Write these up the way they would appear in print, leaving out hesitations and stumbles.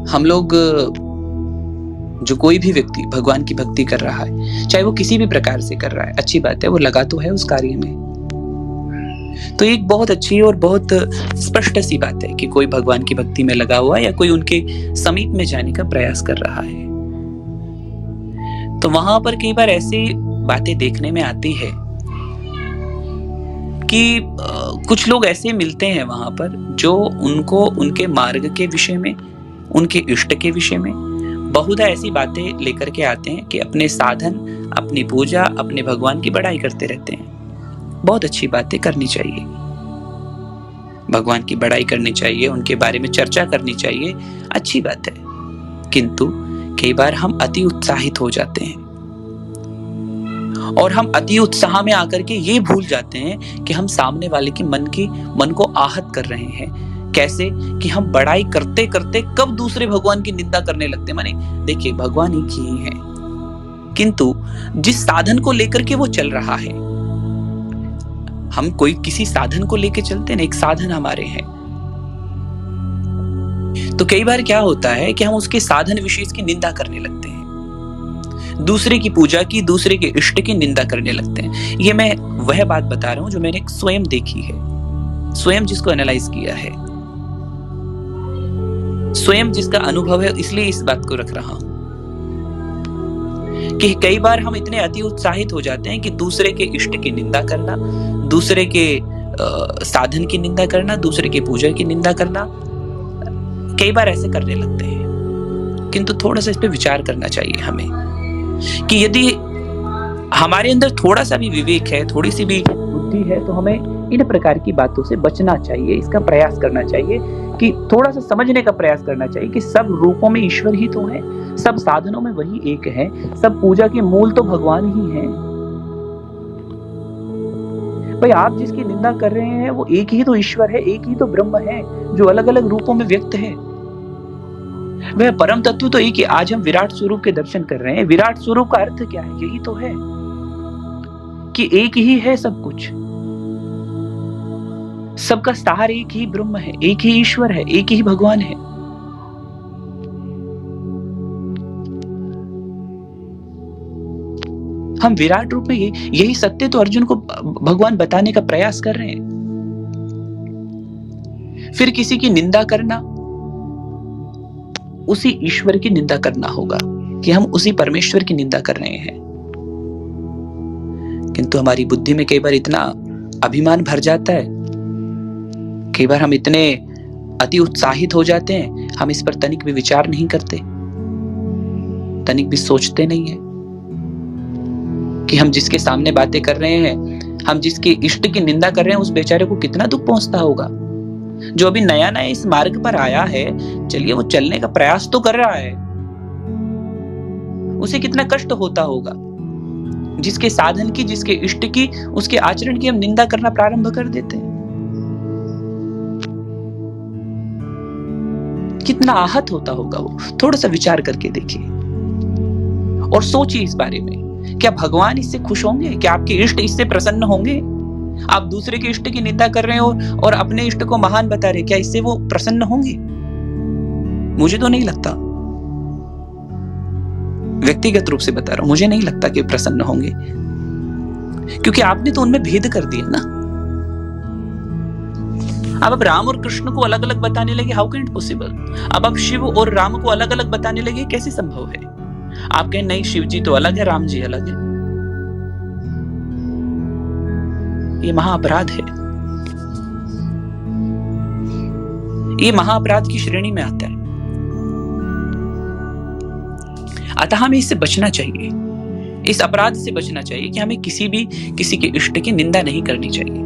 हम लोग जो कोई भी व्यक्ति भगवान की भक्ति कर रहा है, चाहे वो किसी भी प्रकार से कर रहा है, अच्छी बात है, वो लगा तो है उस कार्य में। तो एक बहुत अच्छी और बहुत स्पष्ट सी बात है कि कोई भगवान की भक्ति में लगा हुआ है या कोई उनके समीप में जाने का प्रयास कर रहा है। तो वहां पर कई बार ऐसी बातें देखने में आती है कि कुछ लोग ऐसे मिलते हैं वहां पर जो उनको उनके मार्ग के विषय में, उनके इष्ट के विषय में बहुधा ऐसी बातें लेकर के आते हैं कि अपने साधन, अपनी पूजा, अपने भगवान की बड़ाई करते रहते हैं। बहुत अच्छी बातें करनी चाहिए, भगवान की बड़ाई करनी चाहिए, उनके बारे में चर्चा करनी चाहिए, अच्छी बात है। किंतु कई बार हम अति उत्साहित हो जाते हैं और हम अति उत्साह में आकर के ये भूल जाते हैं कि हम सामने वाले की मन को आहत कर रहे हैं। कैसे कि हम बड़ाई करते करते कब दूसरे भगवान की निंदा करने लगते हैं। माने देखिए, भगवान एक ही है, किंतु जिस साधन को लेकर के वो चल रहा है, हम कोई किसी साधन को लेकर चलते हैं, एक साधन हमारे हैं, तो कई बार क्या होता है कि हम उसके साधन विशेष की निंदा करने लगते हैं, दूसरे की पूजा की, दूसरे के इष्ट की निंदा करने लगते हैं। ये मैं वह बात बता रहा हूं जो मैंने स्वयं देखी है, स्वयं जिसको एनालाइज किया है, स्वयं जिसका अनुभव है, इसलिए इस बात को रख रहा हूं कि कई बार हम इतने अति उत्साहित हो जाते हैं कि दूसरे के इष्ट की निंदा करना, दूसरे के साधन की निंदा करना, दूसरे के पूजा की निंदा करना, कई बार ऐसे करने लगते हैं। किंतु थोड़ा सा इस पे विचार करना चाहिए हमें कि यदि हमारे अंदर थोड़ा सा भी विवेक है, थोड़ी सी भी बुद्धि है, तो हमें इन प्रकार की बातों से बचना चाहिए, इसका प्रयास करना चाहिए कि थोड़ा सा समझने का प्रयास करना चाहिए कि सब रूपों में ईश्वर ही तो है, सब साधनों में वही एक है, सब पूजा के मूल तो भगवान ही हैं। भाई, आप जिसकी निंदा कर रहे हैं वो एक ही तो ईश्वर है, एक ही तो ब्रह्म है जो अलग अलग रूपों में व्यक्त है। वह परम तत्व तो एक ही। आज हम विराट स्वरूप के दर्शन कर रहे हैं, विराट स्वरूप का अर्थ क्या है? यही तो है कि एक ही है सब कुछ, सबका सार एक ही ब्रह्म है, एक ही ईश्वर है, एक ही भगवान है। हम विराट रूप में यही सत्य तो अर्जुन को भगवान बताने का प्रयास कर रहे हैं। फिर किसी की निंदा करना, उसी ईश्वर की निंदा करना होगा कि हम उसी परमेश्वर की निंदा कर रहे हैं। किंतु हमारी बुद्धि में कई बार इतना अभिमान भर जाता है, कई बार हम इतने अति उत्साहित हो जाते हैं, हम इस पर तनिक भी विचार नहीं करते, तनिक भी सोचते नहीं है कि हम जिसके सामने बातें कर रहे हैं, हम जिसके इष्ट की निंदा कर रहे हैं, उस बेचारे को कितना दुख पहुंचता होगा। जो अभी नया नया इस मार्ग पर आया है, चलिए वो चलने का प्रयास तो कर रहा है, उसे कितना कष्ट होता होगा। जिसके साधन की, जिसके इष्ट की, उसके आचरण की हम निंदा करना प्रारंभ कर देते हैं। कितना आहत होता होगा वो। थोड़ा सा विचार करके देखिए और सोचिए इस बारे में, क्या भगवान इससे खुश होंगे? क्या आपके इष्ट इससे प्रसन्न होंगे? आप दूसरे के इष्ट की निंदा कर रहे हो और अपने इष्ट को महान बता रहे, क्या इससे वो प्रसन्न होंगे? मुझे तो नहीं लगता, व्यक्तिगत रूप से बता रहा हूं, मुझे नहीं लगता कि प्रसन्न होंगे, क्योंकि आपने तो उनमें भेद कर दिया ना। अब राम और कृष्ण को अलग अलग बताने लगे, हाउ कैन इट पॉसिबल? अब आप शिव और राम को अलग अलग बताने लगे, कैसे संभव है? आप कहें नहीं, शिव जी तो अलग है, राम जी अलग है। ये महाअपराध है, ये महाअपराध की श्रेणी में आता है। अतः हमें इससे बचना चाहिए, इस अपराध से बचना चाहिए कि हमें किसी के इष्ट की निंदा नहीं करनी चाहिए।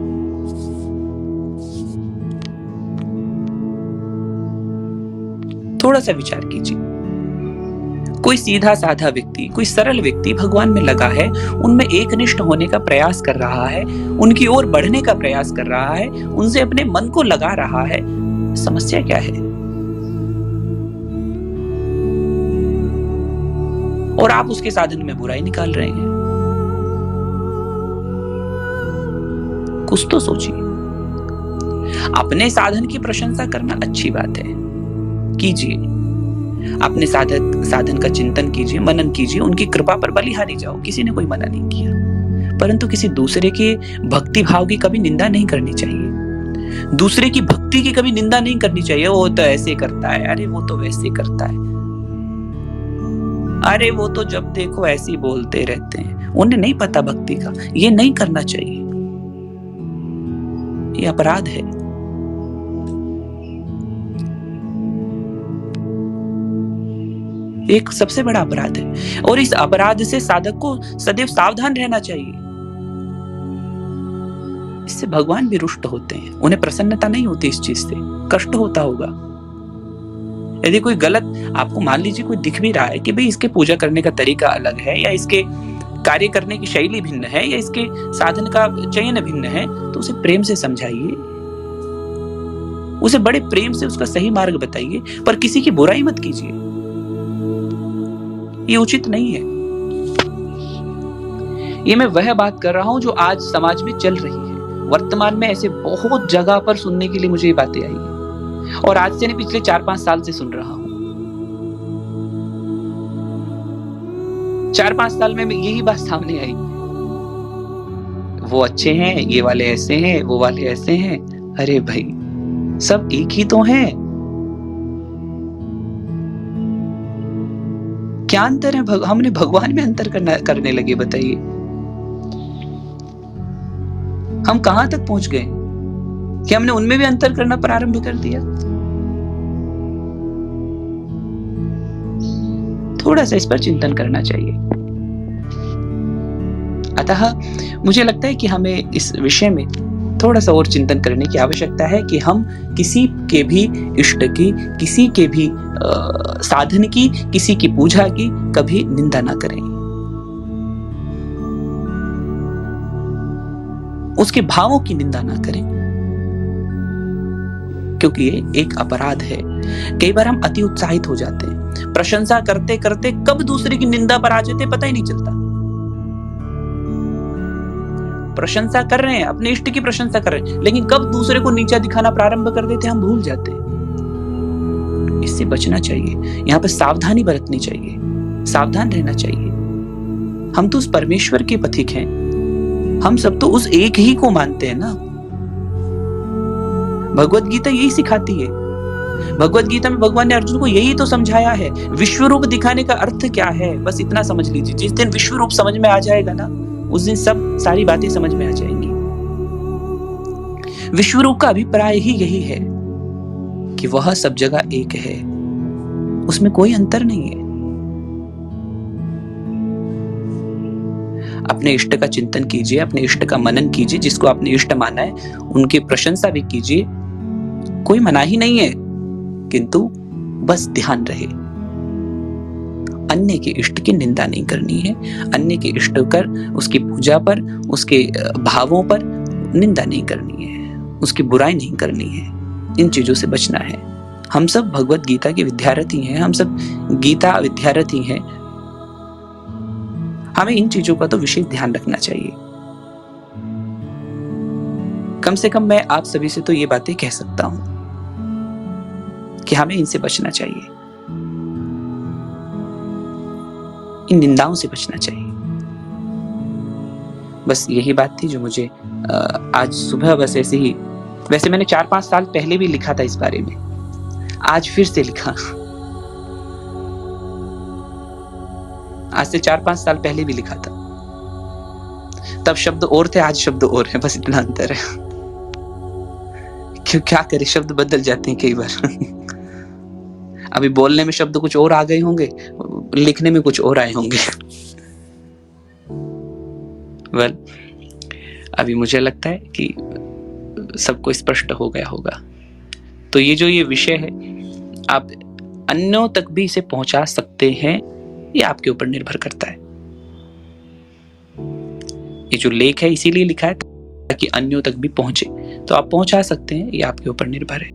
थोड़ा सा विचार कीजिए, कोई सीधा साधा व्यक्ति, कोई सरल व्यक्ति भगवान में लगा है, उनमें एकनिष्ठ होने का प्रयास कर रहा है, उनकी ओर बढ़ने का प्रयास कर रहा है, उनसे अपने मन को लगा रहा है। समस्या क्या है? और आप उसके साधन में बुराई निकाल रहे हैं। कुछ तो सोचिए। अपने साधन की प्रशंसा करना अच्छी बात है, कीजिए, अपने साधन का चिंतन कीजिए, मनन कीजिए, उनकी कृपा पर बलिहारी जाओ, किसी ने कोई मना नहीं किया। परंतु किसी दूसरे के भक्ति भाव की कभी निंदा नहीं करनी चाहिए, दूसरे की भक्ति की कभी निंदा नहीं करनी चाहिए। वो तो ऐसे करता है, अरे वो तो वैसे करता है, अरे वो तो जब देखो ऐसे ही बोलते रहते हैं, उन्हें नहीं पता भक्ति का। ये नहीं करना चाहिए, ये अपराध है। एक सबसे बड़ा अपराध है, और इस अपराध से साधक को सदैव सावधान रहना चाहिए। इससे भगवान भी रुष्ट होते हैं, उन्हें प्रसन्नता नहीं होती, इस चीज से कष्ट होता होगा। यदि कोई गलत, आपको मान लीजिए कोई दिख भी रहा है कि भाई इसके पूजा करने का तरीका अलग है, या इसके कार्य करने की शैली भिन्न है, या इसके साधन का चयन भिन्न है, तो उसे प्रेम से समझाइए, उसे बड़े प्रेम से उसका सही मार्ग बताइए, पर किसी की बुराई मत कीजिए, ये उचित नहीं है। ये मैं वह बात कर रहा हूं जो आज समाज में चल रही है। वर्तमान में ऐसे बहुत जगह पर सुनने के लिए मुझे ये बातें आई है, और आज से नहीं, पिछले 4-5 साल से सुन रहा हूं। 4-5 साल में यही बात सामने आई, वो अच्छे हैं, ये वाले ऐसे हैं, वो वाले ऐसे हैं। अरे भाई, सब एक ही तो हैं। क्या अंतर है? हमने भगवान में अंतर करने लगे, बताइए। हम कहां तक पहुंच गए कि हमने उनमें भी अंतर करना प्रारंभ कर दिया। थोड़ा सा इस पर चिंतन करना चाहिए। अतः मुझे लगता है कि हमें इस विषय में थोड़ा सा और चिंतन करने की आवश्यकता है कि हम किसी के भी इष्ट की, किसी के भी साधन की, किसी की पूजा की कभी निंदा ना करें, उसके भावों की निंदा ना करें, क्योंकि ये एक अपराध है। कई बार हम अति उत्साहित हो जाते हैं, प्रशंसा करते करते कब दूसरे की निंदा पर आ जाते पता ही नहीं चलता। प्रशंसा कर रहे हैं, अपने इष्ट की प्रशंसा कर रहे हैं, लेकिन कब दूसरे को नीचा दिखाना प्रारंभ कर देते हम भूल जाते हैं। इससे बचना चाहिए, यहाँ पर सावधानी बरतनी चाहिए, सावधान रहना चाहिए। हम तो उस परमेश्वर के पथिक हैं, हम सब तो उस एक ही को मानते हैं ना। भगवत गीता यही सिखाती है। भगवत गीता में भगवान ने अर्जुन को यही तो समझाया है। विश्व रूप दिखाने का अर्थ क्या है, बस इतना समझ लीजिए। जिस दिन विश्व रूप समझ में आ जाएगा ना, उस दिन सब सारी बातें समझ में आ जाएंगी। विश्व रूप का अभिप्राय ही यही है कि वह सब जगह एक है, उसमें कोई अंतर नहीं है। अपने इष्ट का चिंतन कीजिए, अपने इष्ट का मनन कीजिए, जिसको आपने इष्ट माना है उनकी प्रशंसा भी कीजिए, कोई मनाही नहीं है, किंतु बस ध्यान रहे अन्य के इष्ट की निंदा नहीं करनी है, अन्य के इष्ट कर उसकी पूजा पर, उसके भावों पर निंदा नहीं करनी है, उसकी बुराई नहीं करनी है। इन चीजों से बचना है। हम सब भगवत गीता के विद्यार्थी हैं, हम सब गीता विद्यार्थी हैं। हमें इन चीजों का तो विशेष ध्यान रखना चाहिए। कम से कम मैं आप सभी से तो ये बातें कह सकता हूं कि हमें इनसे बचना चाहिए, इन निंदाओं से बचना चाहिए। बस यही बात थी जो मुझे आज सुबह बस ऐसे ही, वैसे मैंने 4-5 साल पहले भी लिखा था इस बारे में, आज फिर से लिखा। आज से 4-5 साल पहले भी लिखा था, तब शब्द और थे, आज शब्द और हैं, बस इतना अंतर है। क्यों, क्या करे, शब्द बदल जाते हैं कई बार। अभी बोलने में शब्द कुछ और आ गए होंगे, लिखने में कुछ और आए होंगे। वेल, अभी मुझे लगता है कि सबको स्पष्ट हो गया होगा। तो ये जो ये विषय है, आप अन्यों तक भी इसे पहुंचा सकते हैं, ये आपके ऊपर निर्भर करता है। ये जो लेख है इसीलिए लिखा है ताकि अन्यों तक भी पहुंचे, तो आप पहुंचा सकते हैं, ये आपके ऊपर निर्भर है।